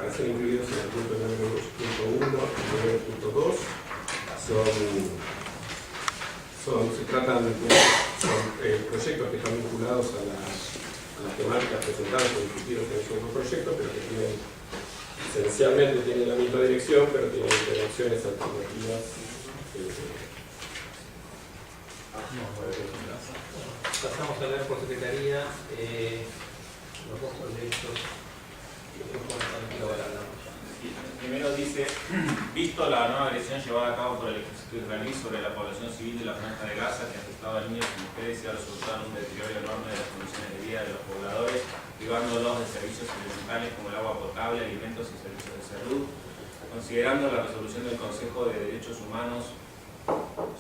para ser incluidos en el punto 9.1 y 9.2 se tratan son proyectos que están vinculados a las temáticas presentadas o discutidas en ese otro proyecto, pero que esencialmente tienen la misma dirección, pero tienen interacciones alternativas. Pasamos a ver por secretaría los dos proyectos que primero dice, visto la nueva agresión llevada a cabo por el ejército israelí sobre la población civil de la Franja de Gaza, que afectaba a niños y mujeres y ha resultado en un deterioro enorme de las condiciones de vida de los pobladores, privándolos de servicios elementales como el agua potable, alimentos y servicios de salud, considerando la resolución del Consejo de Derechos Humanos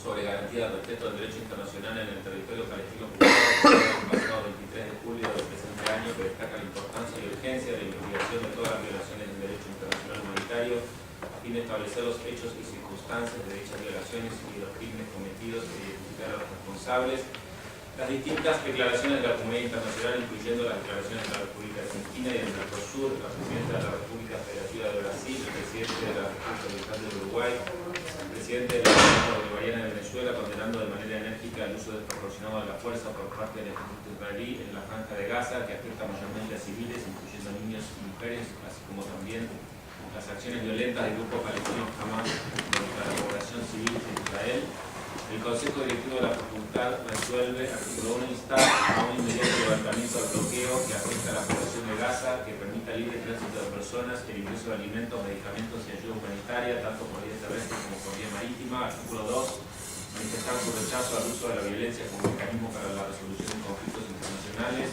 sobre garantía de respeto del derecho internacional en el territorio palestino el pasado 23 de julio del presente año, que destaca la importancia y urgencia de la investigación de todas las violaciones del derecho internacional humanitario a fin de establecer los hechos y circunstancias de dichas violaciones y los crímenes cometidos e identificar a los responsables. Las distintas declaraciones de la comunidad internacional, incluyendo las declaraciones de la República Argentina y del Mercosur, la presidenta de la República Federativa de Brasil, el presidente de la República Federal de Uruguay, el presidente de la República Bolivariana de Venezuela, condenando de manera enérgica el uso desproporcionado de la fuerza por parte del ejército israelí en la Franja de Gaza, que afecta mayormente a civiles, incluyendo niños y mujeres, así como también las acciones violentas del grupo palestino Hamas contra la población civil de Israel. El Consejo Directivo de la Facultad resuelve, artículo 1, instar a un inmediato levantamiento del bloqueo que afecta a la población de Gaza, que permita libre tránsito de personas, el ingreso de alimentos, medicamentos y ayuda humanitaria, tanto por vía terrestre como por vía marítima. Artículo 2, manifestar su rechazo al uso de la violencia como mecanismo para la resolución de conflictos internacionales.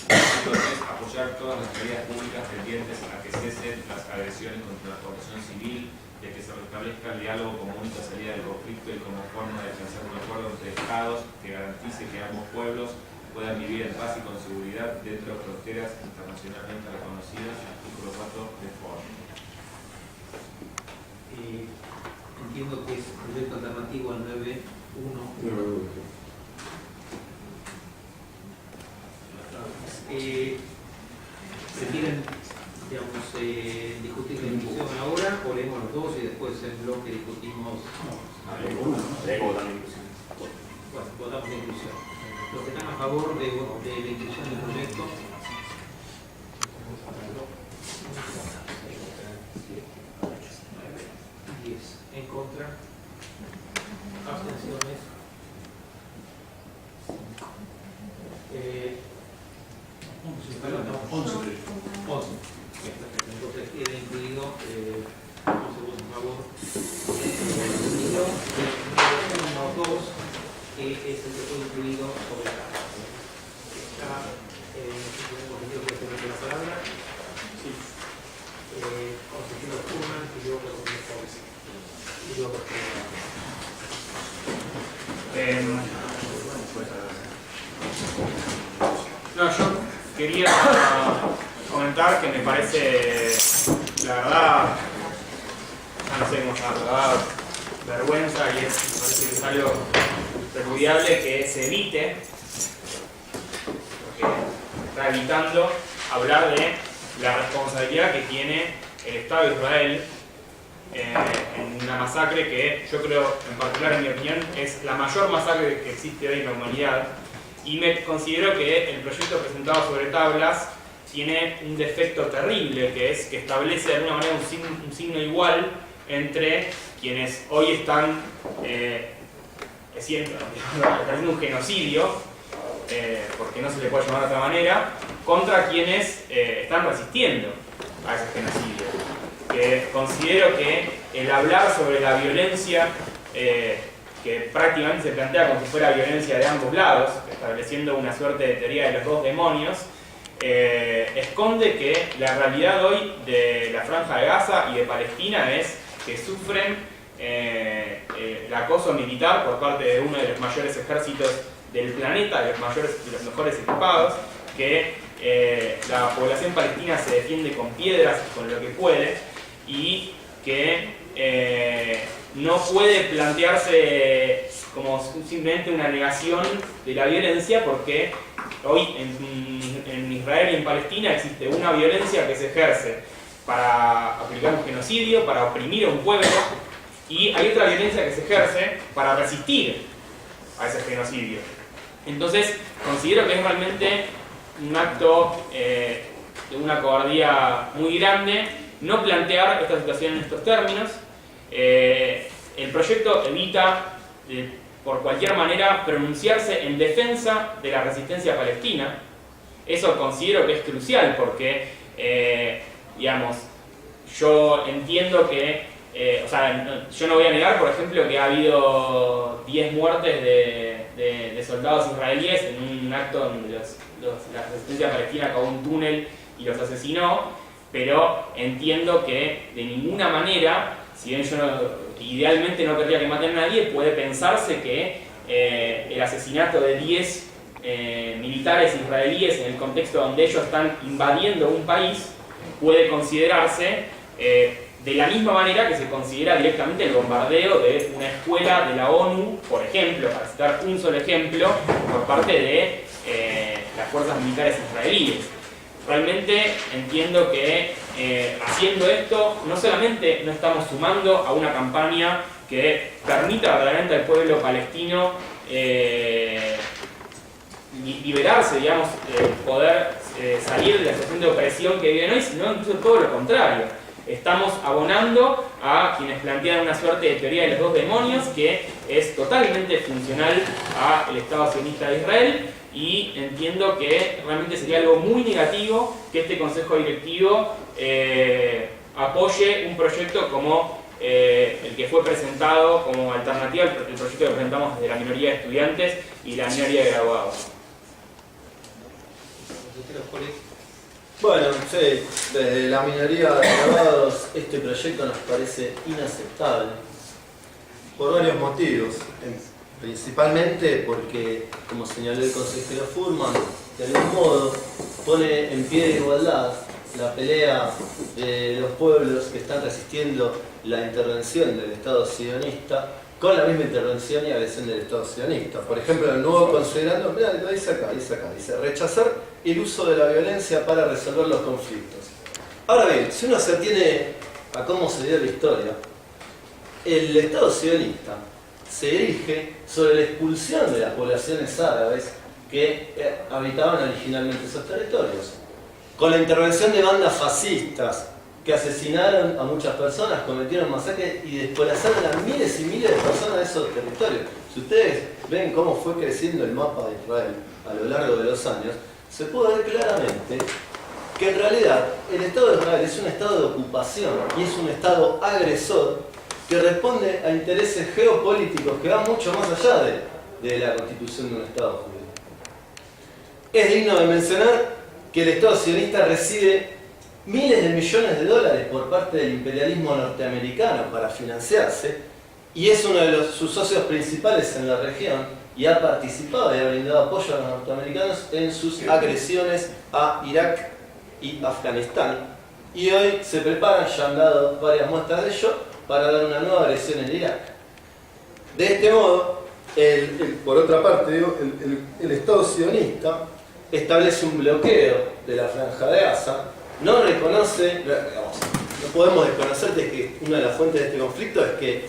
Artículo 3, apoyar todas las medidas públicas tendientes a que cesen las agresiones contra la población civil y a que se restablezca el diálogo como única salida del conflicto y como forma de alcanzar un acuerdo entre Estados que garantice que ambos pueblos puedan vivir en paz y con seguridad dentro de fronteras internacionalmente reconocidas. Artículo 4 de FOR. Entiendo que es proyecto alternativo al 9.1. ¿Se quieren, digamos, discutir la inclusión ahora o leemos los dos y después en bloque discutimos? Bueno, votamos la inclusión. Los que están a favor de la inclusión del proyecto. En contra. Abstenciones. Entonces queda incluido 11 votos a favor. Y 2, que es el que fue incluido sobre la carta. Está la palabra. Sí. Consejero Kurman y luego no, yo quería comentar que me parece, la verdad, ya no sé cómo llamarlo, la verdad, vergüenza, y me parece que es algo repudiable que se evite, porque está evitando hablar de la responsabilidad que tiene el Estado de Israel en una masacre que yo creo, en particular en mi opinión, es la mayor masacre que existe hoy en la humanidad, y me considero que el proyecto presentado sobre tablas tiene un defecto terrible, que es que establece de alguna manera un signo igual entre quienes hoy están haciendo un genocidio, porque no se le puede llamar de otra manera, contra quienes están resistiendo a ese genocidio. Que considero que el hablar sobre la violencia que prácticamente se plantea como si fuera violencia de ambos lados, estableciendo una suerte de teoría de los dos demonios, esconde que la realidad hoy de la Franja de Gaza y de Palestina es que sufren el acoso militar por parte de uno de los mayores ejércitos del planeta, de los mejores equipados, que la población palestina se defiende con piedras, con lo que puede, y que no puede plantearse como simplemente una negación de la violencia, porque hoy en Israel y en Palestina existe una violencia que se ejerce para aplicar un genocidio, para oprimir a un pueblo, y hay otra violencia que se ejerce para resistir a ese genocidio. Entonces, considero que es realmente un acto de una cobardía muy grande no plantear esta situación en estos términos. El proyecto evita, por cualquier manera, pronunciarse en defensa de la resistencia palestina. Eso considero que es crucial porque, digamos, yo entiendo que, o sea, yo no voy a negar, por ejemplo, que ha habido 10 muertes de soldados israelíes en un acto donde la resistencia palestina acabó un túnel y los asesinó, pero entiendo que de ninguna manera, si bien yo idealmente no querría que maten a nadie, puede pensarse que el asesinato de 10 militares israelíes en el contexto donde ellos están invadiendo un país puede considerarse de la misma manera que se considera directamente el bombardeo de una escuela de la ONU, por ejemplo, para citar un solo ejemplo, por parte de las fuerzas militares israelíes. Realmente entiendo que haciendo esto no solamente no estamos sumando a una campaña que permita verdaderamente al pueblo palestino liberarse, digamos, poder salir de la situación de opresión que viven hoy, sino incluso todo lo contrario. Estamos abonando a quienes plantean una suerte de teoría de los dos demonios que es totalmente funcional al Estado sionista de Israel, y entiendo que realmente sería algo muy negativo que este Consejo Directivo apoye un proyecto como el que fue presentado como alternativa al proyecto que presentamos desde la minoría de estudiantes y la minoría de graduados. Bueno, sí, desde la minoría de graduados este proyecto nos parece inaceptable por varios motivos. Principalmente porque, como señaló el consejero Furman, de algún modo pone en pie de igualdad la pelea de los pueblos que están resistiendo la intervención del Estado sionista con la misma intervención y agresión del Estado sionista. Por ejemplo, el nuevo considerando, mirá, lo dice acá, dice rechazar el uso de la violencia para resolver los conflictos. Ahora bien, si uno se atiene a cómo se dio la historia, el Estado sionista se erige sobre la expulsión de las poblaciones árabes que habitaban originalmente esos territorios. Con la intervención de bandas fascistas que asesinaron a muchas personas, cometieron masacres y desplazaron a miles y miles de personas de esos territorios. Si ustedes ven cómo fue creciendo el mapa de Israel a lo largo de los años, se puede ver claramente que en realidad el Estado de Israel es un estado de ocupación y es un estado agresor que responde a intereses geopolíticos que van mucho más allá de la constitución de un Estado judío. Es digno de mencionar que el Estado sionista recibe miles de millones de dólares por parte del imperialismo norteamericano para financiarse y es uno de sus socios principales en la región y ha participado y ha brindado apoyo a los norteamericanos en sus agresiones a Irak y Afganistán. Y hoy se preparan, ya han dado varias muestras de ello, para dar una nueva agresión en Irak. De este modo, por otra parte, digo, el Estado sionista establece un bloqueo de la Franja de Gaza, no reconoce, digamos, no podemos desconocer de que una de las fuentes de este conflicto es que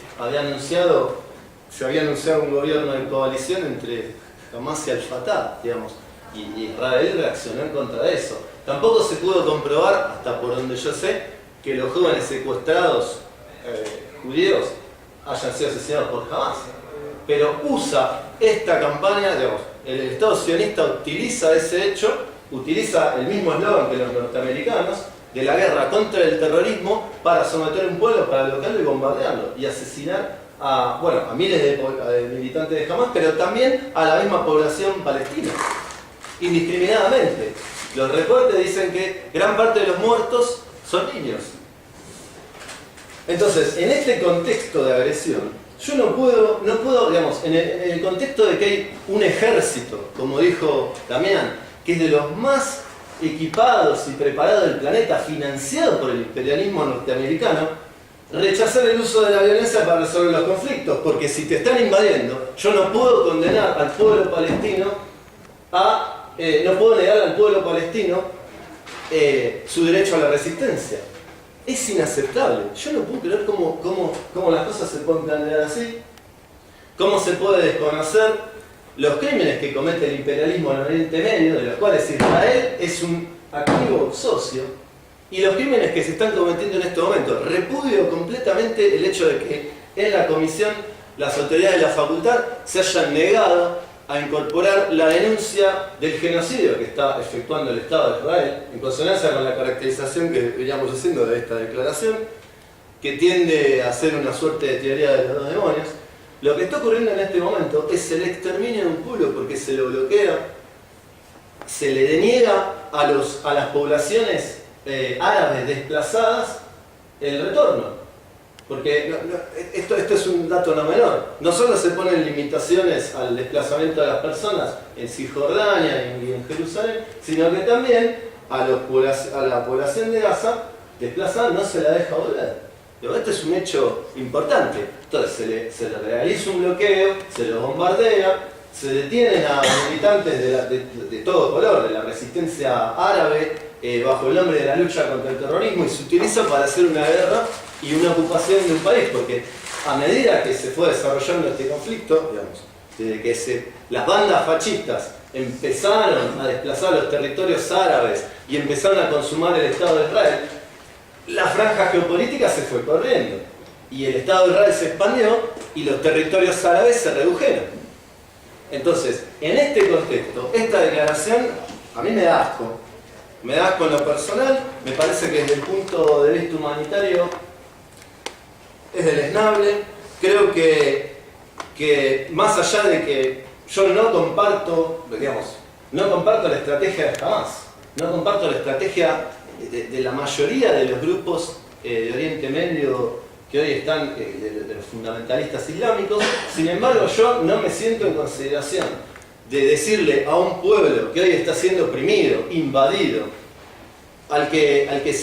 se había anunciado un gobierno de coalición entre Hamas y Al-Fatah, digamos, y Israel reaccionó en contra de eso. Tampoco se pudo comprobar, hasta por donde yo sé, que los jóvenes secuestrados judíos hayan sido asesinados por Hamas. Pero usa esta campaña, digamos, el Estado sionista utiliza ese hecho, utiliza el mismo eslogan que los norteamericanos, de la guerra contra el terrorismo, para someter a un pueblo, para bloquearlo y bombardearlo, y asesinar a miles de militantes de Hamas, pero también a la misma población palestina, indiscriminadamente. Los reportes dicen que gran parte de los muertos son niños. Entonces, en este contexto de agresión, yo no puedo, digamos, en el contexto de que hay un ejército, como dijo Damián, que es de los más equipados y preparados del planeta, financiado por el imperialismo norteamericano, rechazar el uso de la violencia para resolver los conflictos, porque si te están invadiendo, yo no puedo condenar al pueblo palestino no puedo negar al pueblo palestino su derecho a la resistencia. es inaceptable. Yo no puedo creer cómo las cosas se pueden plantear así, cómo se puede desconocer los crímenes que comete el imperialismo en Oriente Medio, de los cuales Israel es un activo socio, y los crímenes que se están cometiendo en este momento. Repudio completamente el hecho de que en la comisión las autoridades de la facultad se hayan negado a incorporar la denuncia del genocidio que está efectuando el Estado de Israel, en consonancia con la caracterización que veníamos haciendo de esta declaración, que tiende a ser una suerte de teoría de los dos demonios. Lo que está ocurriendo en este momento es el exterminio de un pueblo porque se lo bloquea, se le deniega a las poblaciones árabes desplazadas el retorno. Porque esto es un dato no menor. No solo se ponen limitaciones al desplazamiento de las personas en Cisjordania y en Jerusalén, sino que también a la población de Gaza desplazada no se la deja volver. Pero este es un hecho importante. Entonces se le realiza un bloqueo, se los bombardea, se detienen a militantes de todo color, de la resistencia árabe, bajo el nombre de la lucha contra el terrorismo, y se utiliza para hacer una guerra y una ocupación de un país, porque a medida que se fue desarrollando este conflicto, digamos, desde que las bandas fascistas empezaron a desplazar los territorios árabes y empezaron a consumar el Estado de Israel, la franja geopolítica se fue corriendo y el Estado de Israel se expandió y los territorios árabes se redujeron. Entonces, en este contexto, esta declaración a mí me da asco. Me da asco en lo personal, me parece que desde el punto de vista humanitario es deleznable. Creo que más allá de que yo no comparto la estrategia de Hamas, no comparto la estrategia de la mayoría de los grupos de Oriente Medio que hoy están, de los fundamentalistas islámicos, sin embargo yo no me siento en consideración de decirle a un pueblo que hoy está siendo oprimido, invadido, al que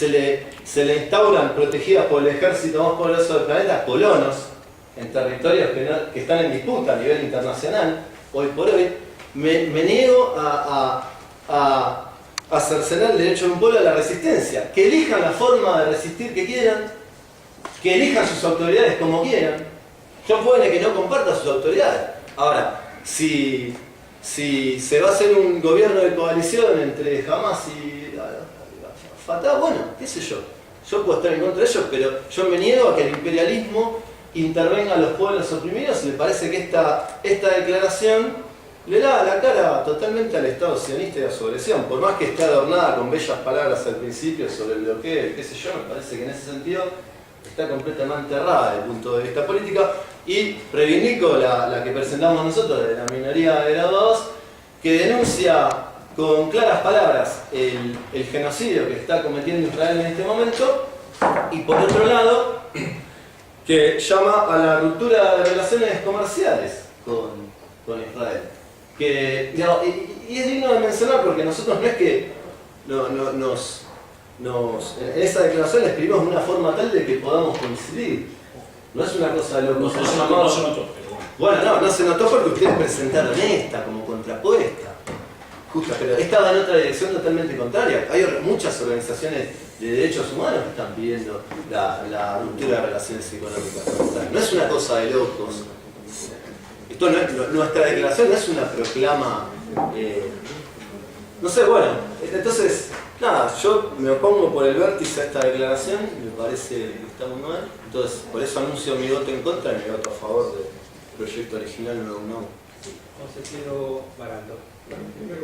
se le instauran, protegidas por el ejército más poderoso del planeta, colonos en territorios que están en disputa a nivel internacional, hoy por hoy, me niego a cercenar el derecho de un pueblo a la resistencia. Que elijan la forma de resistir que quieran, que elijan sus autoridades como quieran. Yo puede que no comparta sus autoridades. Ahora, si se va a hacer un gobierno de coalición entre Hamas y Fatah, bueno, qué sé yo. Yo puedo estar en contra de ellos, pero yo me niego a que el imperialismo intervenga a los pueblos oprimidos, y me parece que esta declaración le da la cara totalmente al Estado sionista y a su agresión. Por más que esté adornada con bellas palabras al principio sobre el bloqueo, qué sé yo, me parece que en ese sentido está completamente errada desde el punto de vista político. Y reivindico la que presentamos nosotros de la minoría de graduados, que denuncia con claras palabras el genocidio que está cometiendo Israel en este momento, y por otro lado que llama a la ruptura de relaciones comerciales con Israel. Y es digno de mencionar porque nosotros no es que en esa declaración la escribimos de una forma tal de que podamos coincidir. No es una cosa de loco. No se notó. Bueno, no se notó porque ustedes presentaron esta como contrapuesta. Justo, pero estaba en otra dirección totalmente contraria. Hay muchas organizaciones de derechos humanos que están pidiendo la ruptura de relaciones económicas. No es una cosa de locos. Esto nuestra declaración no es una proclama. No sé, bueno, entonces, nada, yo me opongo por el vértice a esta declaración, me parece que está muy mal. Entonces, por eso anuncio mi voto en contra y mi voto a favor del proyecto original no. Consejero Baraldo. En primer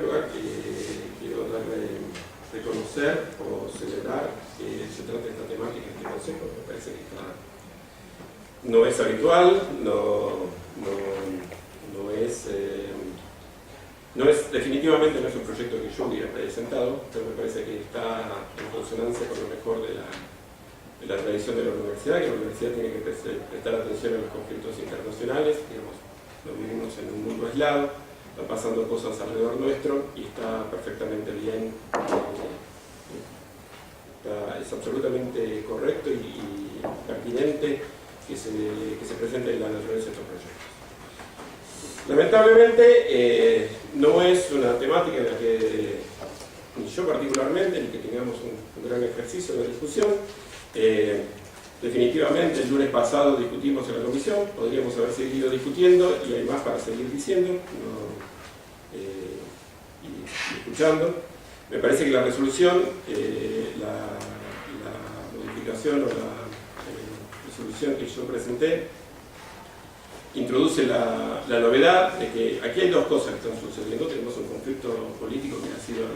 lugar, quiero reconocer o celebrar que se trata de esta temática en este consejo. Me parece que no es habitual, definitivamente no es un proyecto que yo hubiera presentado, pero me parece que está en consonancia con lo mejor de la tradición de la universidad, que la universidad tiene que prestar atención a los conflictos internacionales. Digamos, no vivimos en un mundo aislado, están pasando cosas alrededor nuestro y está perfectamente bien, es absolutamente correcto y pertinente que se presente la naturaleza de estos proyectos. Lamentablemente no es una temática en la que ni yo particularmente, ni que tengamos un gran ejercicio de discusión. Definitivamente el lunes pasado discutimos en la comisión, podríamos haber seguido discutiendo y hay más para seguir diciendo y escuchando. Me parece que la resolución, la modificación o la resolución que yo presenté introduce la novedad de que aquí hay dos cosas que están sucediendo. Tenemos un conflicto político que ha sido,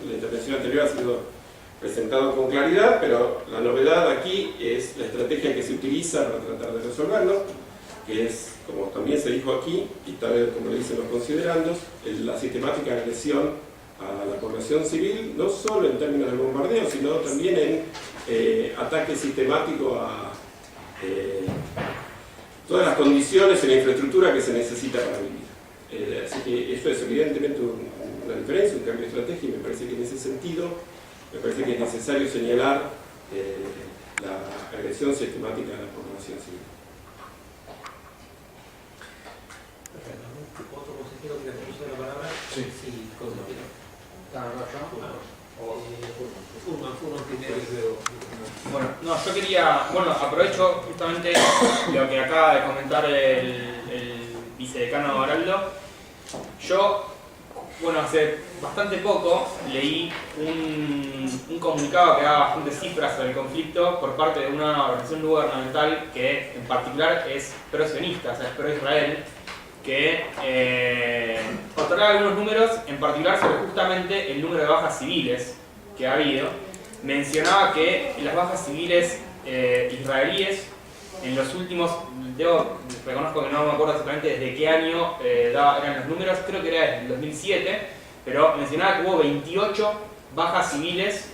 la intervención anterior ha sido presentado con claridad, pero la novedad aquí es la estrategia que se utiliza para tratar de resolverlo, que es, como también se dijo aquí, y tal vez como lo dicen los considerandos, la sistemática agresión a la población civil, no solo en términos de bombardeo, sino también en ataque sistemático a todas las condiciones en la infraestructura que se necesita para vivir. Así que eso es evidentemente una diferencia, un cambio de estrategia, y me parece que en ese sentido me parece que es necesario señalar la agresión sistemática a la población civil. Perfecto. ¿Otro consejero que le puso la palabra? Sí. Sí, consejero. Furman primero y luego. Bueno, no, yo quería, bueno, aprovecho justamente lo que acaba de comentar el vicedecano Araldo. Yo, bueno, hace bastante poco leí un comunicado que daba bastantes cifras sobre el conflicto por parte de una organización no gubernamental que en particular es pro-sionista, o sea, es pro-Israel, que otorgaba algunos números, en particular sobre justamente el número de bajas civiles que ha habido. Mencionaba que las bajas civiles israelíes en los últimos, reconozco que no me acuerdo exactamente desde qué año eran los números, creo que era desde el 2007, pero mencionaba que hubo 28 bajas civiles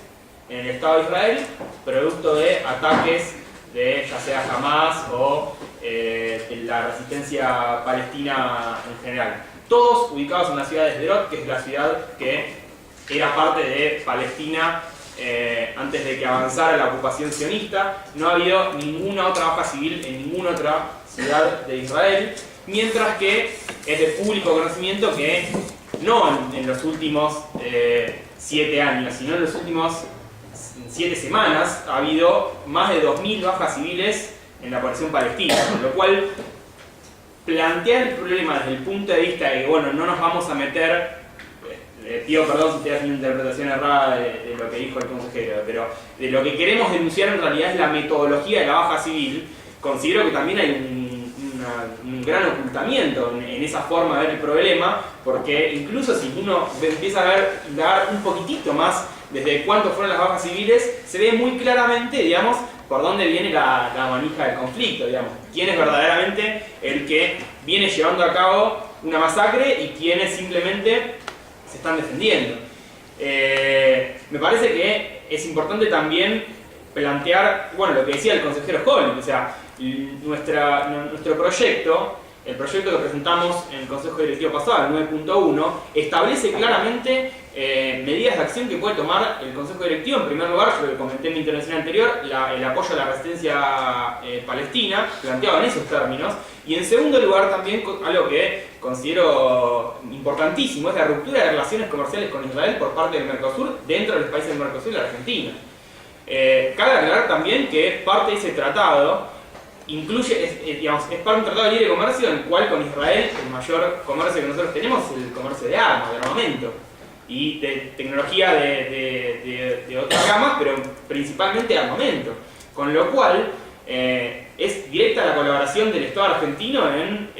en el Estado de Israel, producto de ataques de ya sea Hamas o de la resistencia palestina en general. Todos ubicados en la ciudad de Sderot, que es la ciudad que era parte de Palestina antes de que avanzara la ocupación sionista. No ha habido ninguna otra baja civil en ninguna otra ciudad de Israel, mientras que es de público conocimiento que no en los últimos 7 años, sino en los últimos 7 semanas ha habido más de 2.000 bajas civiles en la población palestina, con lo cual plantear el problema desde el punto de vista de que, bueno, no nos vamos a meter, pido perdón si estoy haciendo una interpretación errada de lo que dijo el consejero, pero de lo que queremos denunciar en realidad es la metodología de la baja civil. Considero que también hay un gran ocultamiento en esa forma de ver el problema, porque incluso si uno empieza a dar un poquitito más desde cuánto fueron las bajas civiles, se ve muy claramente, digamos, por dónde viene la manija del conflicto, digamos. Quién es verdaderamente el que viene llevando a cabo una masacre y quiénes simplemente se están defendiendo. Me parece que es importante también plantear, bueno, lo que decía el consejero Holly, o sea, nuestro proyecto, el proyecto que presentamos en el Consejo Directivo pasado, el 9.1, establece claramente medidas de acción que puede tomar el Consejo Directivo. En primer lugar, yo lo que comenté en mi intervención anterior, el apoyo a la resistencia palestina, planteado en esos términos. Y en segundo lugar, también algo que considero importantísimo, es la ruptura de relaciones comerciales con Israel por parte del Mercosur, dentro de los países del Mercosur y la Argentina. Cabe aclarar también que parte de ese tratado incluye, es parte de un tratado de libre comercio en el cual con Israel el mayor comercio que nosotros tenemos es el comercio de armas, de armamento y de tecnología de otras gamas, pero principalmente de armamento, con lo cual es directa la colaboración del Estado argentino en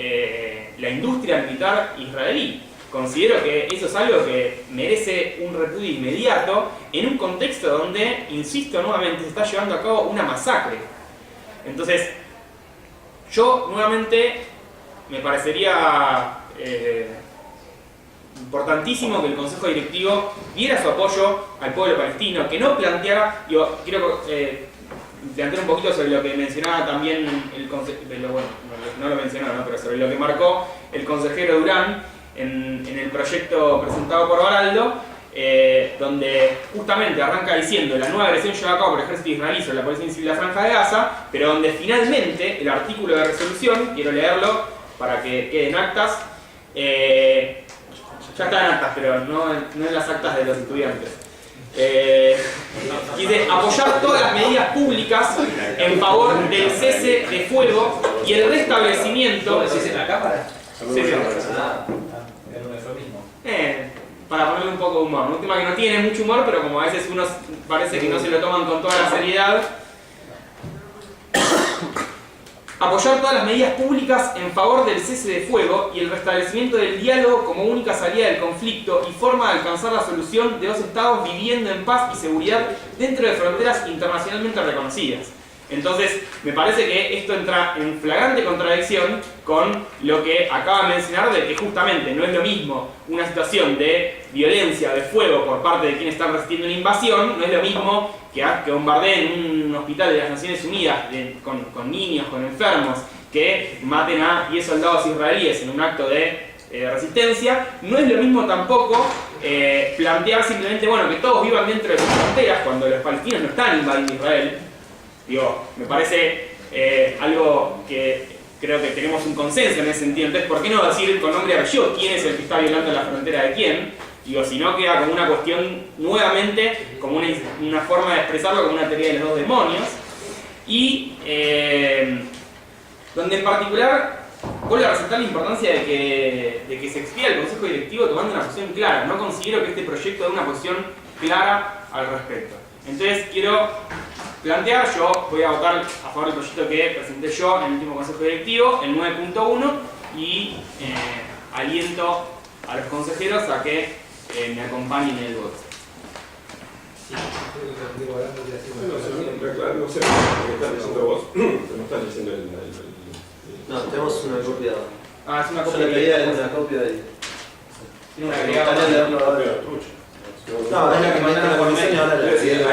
la industria militar israelí. Considero que eso es algo que merece un repudio inmediato en un contexto donde, insisto nuevamente, se está llevando a cabo una masacre. Entonces, yo nuevamente me parecería importantísimo que el Consejo Directivo diera su apoyo al pueblo palestino, que no planteara, yo quiero plantear un poquito sobre lo que mencionaba también el consejero, bueno, no lo mencionó, ¿no? Pero sobre lo que marcó el consejero Durán en el proyecto presentado por Baraldo, donde justamente arranca diciendo la nueva agresión llevada a cabo por el ejército israelí sobre la población civil de la Franja de Gaza, pero donde finalmente el artículo de resolución, quiero leerlo para que queden actas, Ya está en actas, pero no en las actas de los estudiantes. Dice apoyar todas las medidas públicas en favor del cese de fuego y el restablecimiento. ¿Lo decís en la cámara? Sí, sí. En un eufemismo. Para ponerle un poco de humor. Un tema que no tiene mucho humor, pero como a veces uno parece que no se lo toman con toda la seriedad. Apoyar todas las medidas públicas en favor del cese de fuego y el restablecimiento del diálogo como única salida del conflicto y forma de alcanzar la solución de dos estados viviendo en paz y seguridad dentro de fronteras internacionalmente reconocidas. Entonces, me parece que esto entra en flagrante contradicción con lo que acaba de mencionar de que justamente no es lo mismo una situación de violencia, de fuego por parte de quienes están resistiendo una invasión, no es lo mismo que bombardeen un hospital de las Naciones Unidas con niños, con enfermos, que maten a 10 soldados israelíes en un acto de resistencia. No es lo mismo tampoco plantear simplemente, bueno, que todos vivan dentro de sus fronteras cuando los palestinos no están invadiendo Israel. Digo, me parece algo que creo que tenemos un consenso en ese sentido. Entonces, ¿por qué no decir con nombre y apellido quién es el que está violando la frontera de quién? Digo, si no queda como una cuestión nuevamente, como una forma de expresarlo como una teoría de los dos demonios. Y donde en particular vuelvo a resaltar la importancia de que se expida el Consejo Directivo tomando una posición clara. No considero que este proyecto dé una posición clara al respecto. Entonces quiero plantear, yo voy a votar a favor del proyecto que presenté yo en el último Consejo Directivo, el 9.1, y aliento a los consejeros a que me acompañen en el voto. No sé qué estás diciendo vos, no estás diciendo el... No, tenemos una copia. Es una Yo copia le pedía una copia de... Tiene una Me agregada. gustaría leerlo ahora. No, es la que mandé a la comisión y ahora la Es decir,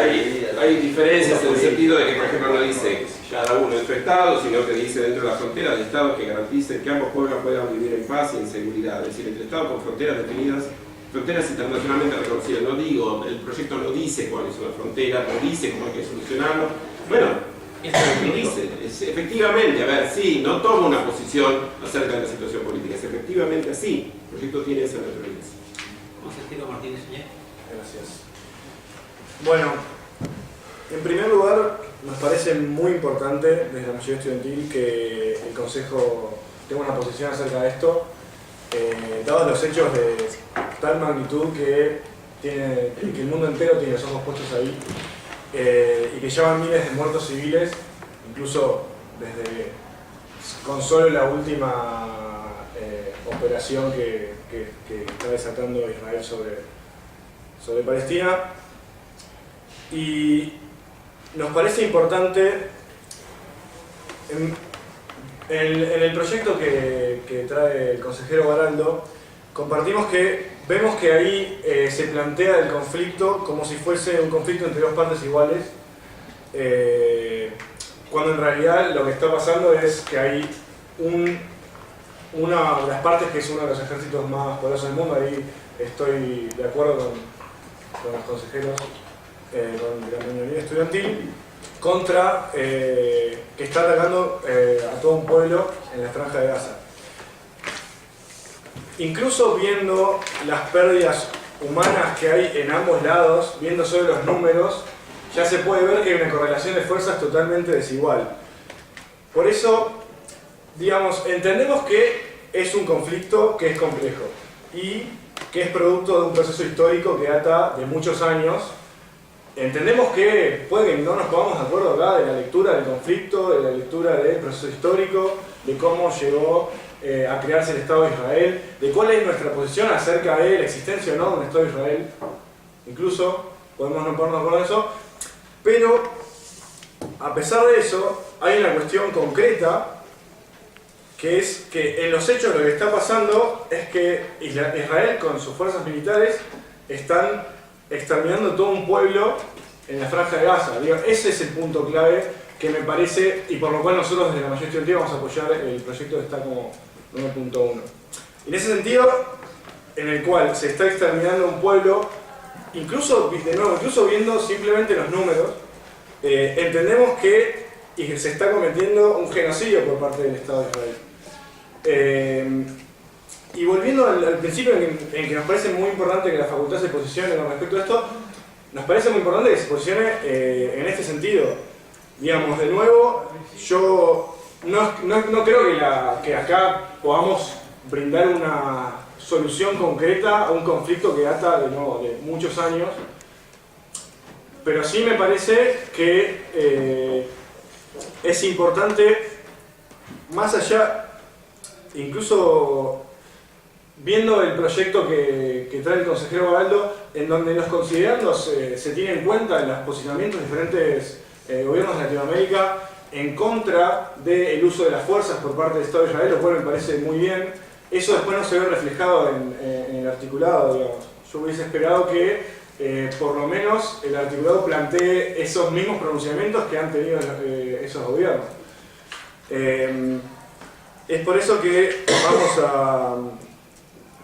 hay diferencias en el sentido de que, por ejemplo, no dice cada uno en su estado, sino que dice dentro de la frontera de estados que garanticen que ambos pueblos puedan vivir en paz y en seguridad. Es decir, entre estados con fronteras definidas, fronteras internacionalmente reconocidas. No digo, el proyecto no dice cuál es una frontera, no dice cómo hay que solucionarlo. Bueno, esto es lo que dice. Es efectivamente, a ver, sí, no toma una posición acerca de la situación política, es efectivamente así. El proyecto tiene esa naturaleza. Consejero Martínez Uñé. Gracias. Bueno, en primer lugar, nos parece muy importante desde la mayoría estudiantil que el Consejo tenga una posición acerca de esto, dados los hechos de tal magnitud que el mundo entero tiene los ojos puestos ahí, y que llevan miles de muertos civiles, incluso con solo la última operación que está desatando Israel sobre Palestina. Y nos parece importante en el proyecto que trae el consejero Baraldo, vemos que ahí se plantea el conflicto como si fuese un conflicto entre dos partes iguales, cuando en realidad lo que está pasando es que hay una de las partes que es uno de los ejércitos más poderosos del mundo. Ahí estoy de acuerdo con los consejeros, con la mayoría estudiantil, que está atacando a todo un pueblo en la Franja de Gaza. Incluso viendo las pérdidas humanas que hay en ambos lados, viendo solo los números, ya se puede ver que hay una correlación de fuerzas totalmente desigual. Por eso, digamos, entendemos que es un conflicto que es complejo y que es producto de un proceso histórico que data de muchos años. Entendemos que puede que no nos pongamos de acuerdo acá de la lectura del conflicto, de la lectura del proceso histórico, de cómo llegó a crearse el Estado de Israel, de cuál es nuestra posición acerca de la existencia o no de un Estado de Israel. Incluso podemos no ponernos de acuerdo en eso, pero a pesar de eso hay una cuestión concreta, que es que en los hechos lo que está pasando es que Israel con sus fuerzas militares están exterminando todo un pueblo en la Franja de Gaza. Digo, ese es el punto clave que me parece, y por lo cual nosotros desde la mayoría estudiantil vamos a apoyar el proyecto que está como 9.1. En ese sentido, en el cual se está exterminando un pueblo, incluso viendo simplemente los números, entendemos que se está cometiendo un genocidio por parte del Estado de Israel. Y volviendo al principio en que nos parece muy importante que la facultad se posicione con respecto a esto, nos parece muy importante que se posicione en este sentido. Digamos, de nuevo, yo no creo que acá podamos brindar una solución concreta a un conflicto que data de muchos años, pero sí me parece que es importante, más allá, incluso viendo el proyecto que trae el consejero Baraldo, en donde los considerandos se tienen en cuenta en los posicionamientos de diferentes gobiernos de Latinoamérica en contra del uso de las fuerzas por parte del Estado de Israel, lo cual me parece muy bien. Eso después no se ve reflejado en el articulado, digamos. Yo hubiese esperado que por lo menos el articulado plantee esos mismos pronunciamientos que han tenido esos gobiernos. Es por eso que vamos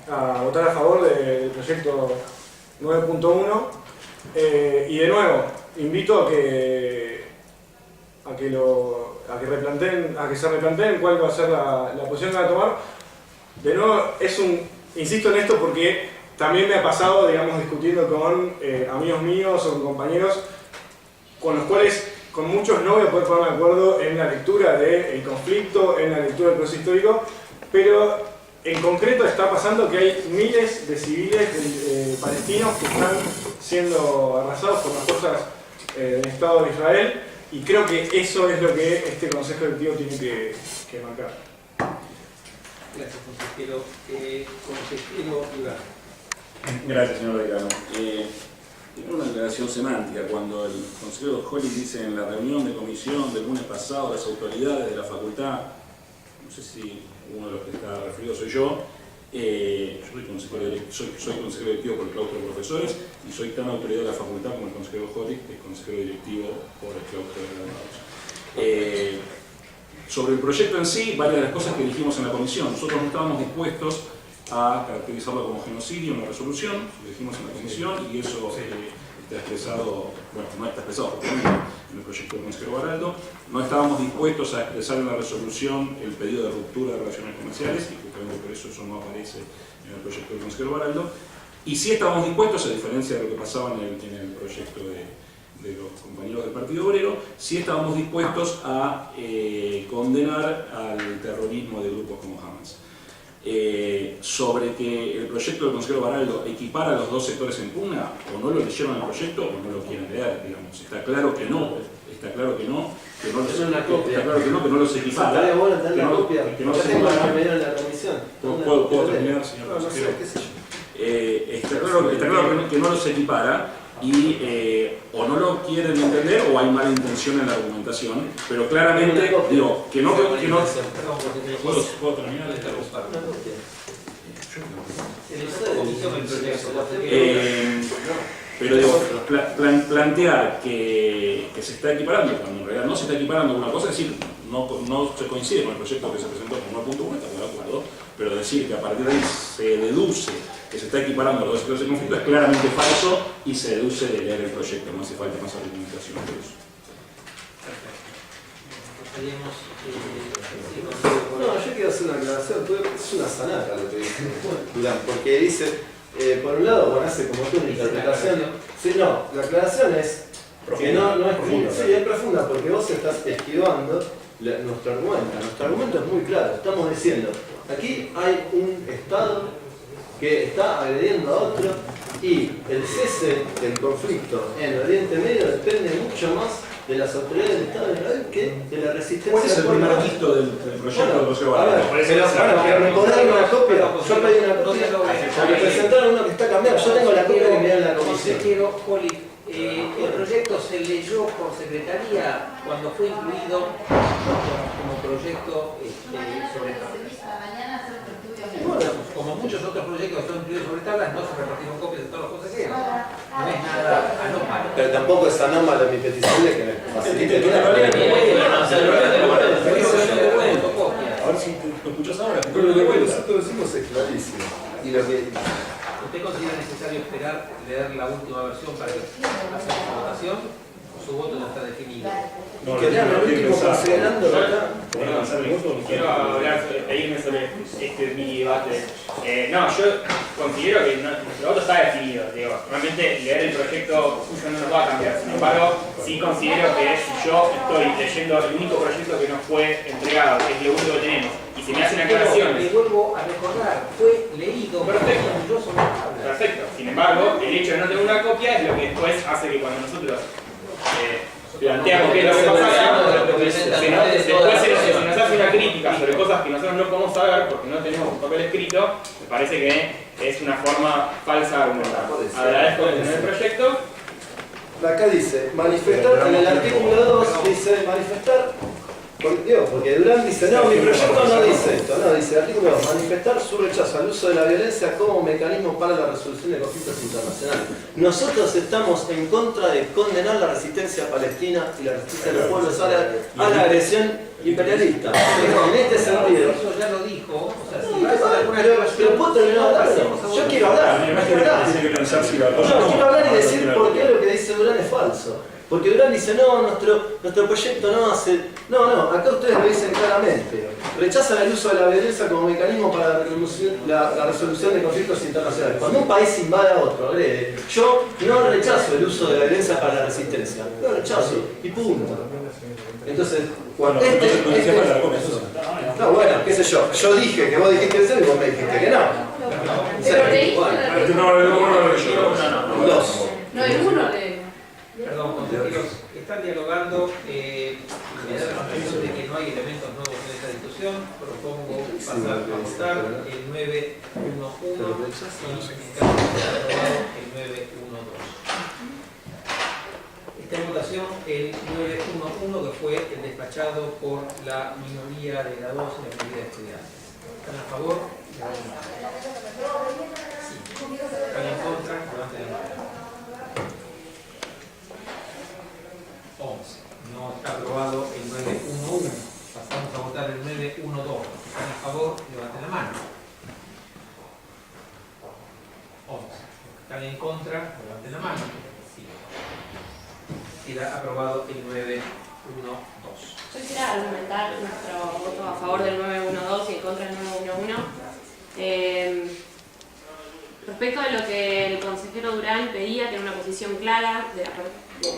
a votar a favor del proyecto 9.1 y de nuevo invito a que se replanteen cuál va a ser la posición que van a tomar. De nuevo, insisto en esto porque también me ha pasado, digamos, discutiendo con amigos míos o con compañeros con los cuales con muchos no voy a poder ponerme de acuerdo en la lectura del conflicto, en la lectura del proceso histórico, pero en concreto está pasando que hay miles de civiles palestinos que están siendo arrasados por las fuerzas del Estado de Israel, y creo que eso es lo que este Consejo Directivo tiene que marcar. Gracias, consejero. Consejero Iván. Gracias, señor decano. Tiene una declaración semántica cuando el consejero Holly dice en la reunión de comisión del lunes pasado las autoridades de la facultad, no sé si uno de los que está referido soy yo soy consejero directivo por el claustro de profesores y soy tan autoridad de la facultad como el consejero Holly, que es consejero directivo por el claustro de graduados. Sobre el proyecto en sí, varias de las cosas que dijimos en la comisión, nosotros no estábamos dispuestos a caracterizarlo como genocidio en la resolución, lo dijimos en la comisión, y eso está expresado, bueno, no está expresado en el proyecto del consejero Baraldo. No estábamos dispuestos a expresar en la resolución el pedido de ruptura de relaciones comerciales, y justamente por eso no aparece en el proyecto del consejero Baraldo. Y sí estábamos dispuestos, a diferencia de lo que pasaba en el proyecto de los compañeros del Partido Obrero, sí estábamos dispuestos a condenar al terrorismo de grupos como Hamas. Sobre que el proyecto del consejero Baraldo equipara a los dos sectores en pugna, o no lo leyeron el proyecto o no lo quieren leer, digamos. Está claro que no, está claro que no los equipara. ¿Puedo terminar, señor consejero? Está claro que no los equipara y o no lo quieren entender o hay mala intención en la argumentación, pero claramente digo que no ¿Puedo terminar de esta pero digo, plantear que se está equiparando cuando en realidad no se está equiparando una cosa, es decir, no se coincide con el proyecto que se presentó como 1.1, estamos de acuerdo, pero decir que a partir de ahí se deduce que se está equiparando a los dos sectores de conflicto es claramente falso y se deduce de leer el proyecto, no hace falta más argumentación por eso. No, yo quiero hacer una aclaración, es una sanata lo que dice Durán, porque dice, por un lado, bueno, hace como tú una interpretación. Sí, no, la aclaración es que no es profunda. Sí, es profunda, porque vos estás esquivando nuestro argumento. Nuestro argumento es muy claro, estamos diciendo, aquí hay un Estado que está agrediendo a otro y el cese del conflicto en el Oriente Medio depende mucho más de las autoridades del Estado de Israel que de la resistencia. ¿Cuál es el primer quinto del proyecto del Consejo Baraldo? Pero me podrán una copia, yo pedí una copia, me presentaron uno que está cambiado, yo tengo la copia que me da en la comisión. Consejero Holly, el proyecto se leyó por secretaría cuando fue incluido como proyecto sobre tablas. Bueno, como muchos otros proyectos que son incluidos sobre tablas, no se repartieron copias de todos los consejeros. No es nada anómalo. Pero tampoco es anómalo mi petición de que me facilite la A ver si lo escuchás ahora. Pero lo que nosotros decimos es clarísimo. Y lo que... ¿Usted considera necesario esperar leer la última versión para hacer la votación? su voto ya está definido. No, Querían lo último considerando acá. ¿Pueden avanzar el voto? Quiero hablar, pedirme sobre este mini debate. No, yo considero que nuestro voto está definido. Digo, realmente leer el proyecto suyo no nos va a cambiar. Sin embargo, sí considero que si yo estoy leyendo el único proyecto que nos fue entregado, que es lo único que tenemos, y se me hacen aclaraciones. Le vuelvo a recordar, fue leído. Perfecto. Yo sobre la tabla. Perfecto. Sin embargo, el hecho de no tener una copia es lo que después hace que cuando nosotros planteamos qué es lo que pasa, después se nos hace una crítica sobre cosas que nosotros no podemos saber porque no tenemos un papel escrito, me parece que es una forma falsa de argumentar. Agradezco de tener el proyecto. Acá dice, manifestar, en el artículo 2 dice manifestar, porque Durán dice, no, mi proyecto no dice esto, no, dice artículo 2, manifestar su rechazo al uso de la violencia como mecanismo para la resolución de conflictos internacionales. Nosotros estamos en contra de condenar la resistencia palestina y la resistencia de los pueblos árabes a la agresión imperialista. En este sentido. Eso ya lo dijo, o sea, si va a hacer alguna Pero puedo terminar hablando. Yo quiero hablar. Tiene que pensar si la cosa. No, quiero hablar y decir por qué lo que dice Durán es falso. Porque Durán dice, no, nuestro proyecto no hace... No, acá ustedes lo dicen claramente. Rechazan el uso de la violencia como mecanismo para la resolución de conflictos internacionales. Cuando un país invade a otro, agrede, yo no rechazo el uso de la violencia para la resistencia. No rechazo, y punto. Entonces, cuando no, bueno, qué sé yo. Yo dije que vos dijiste eso y vos me dijiste que no. Dos. No, el uno le... Perdón, consejeros, están dialogando, me da la impresión de que no hay elementos nuevos en esta discusión. Propongo pasar a votar el 911 y en caso de ser aprobado el 912. Está en votación el 911 que fue el despachado por la minoría de la 2 y la mayoría de estudiantes. ¿Están a favor? Sí. ¿Están en contra? Levanten la mano. 11. No está aprobado el 911. Pasamos a votar el 912. ¿Están a favor? Levanten la mano. 11. ¿Están en contra? Levanten la mano. Sí. Queda aprobado el 912. Yo quisiera argumentar nuestro voto a favor del 912 y en contra del 911. Respecto de lo que el consejero Durán pedía, que era una posición clara de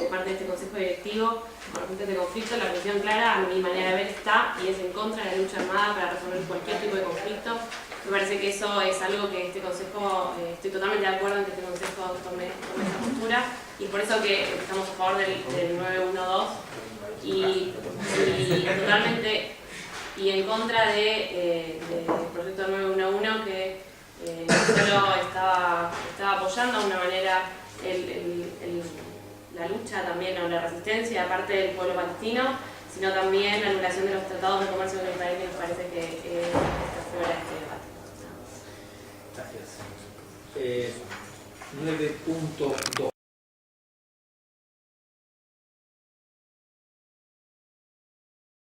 parte de este consejo directivo con respecto a este conflicto, la posición clara, a mi manera de ver, está y es en contra de la lucha armada para resolver cualquier tipo de conflicto. Me parece que eso es algo que este consejo, estoy totalmente de acuerdo en que este consejo tome esa postura y por eso que estamos a favor del 912 y totalmente y en contra del proyecto 911 que solo estaba apoyando de una manera la lucha también o la resistencia aparte del pueblo palestino, sino también la anulación de los tratados de comercio con Israel, que nos parece que está fuera de este debate. Gracias. 9.2.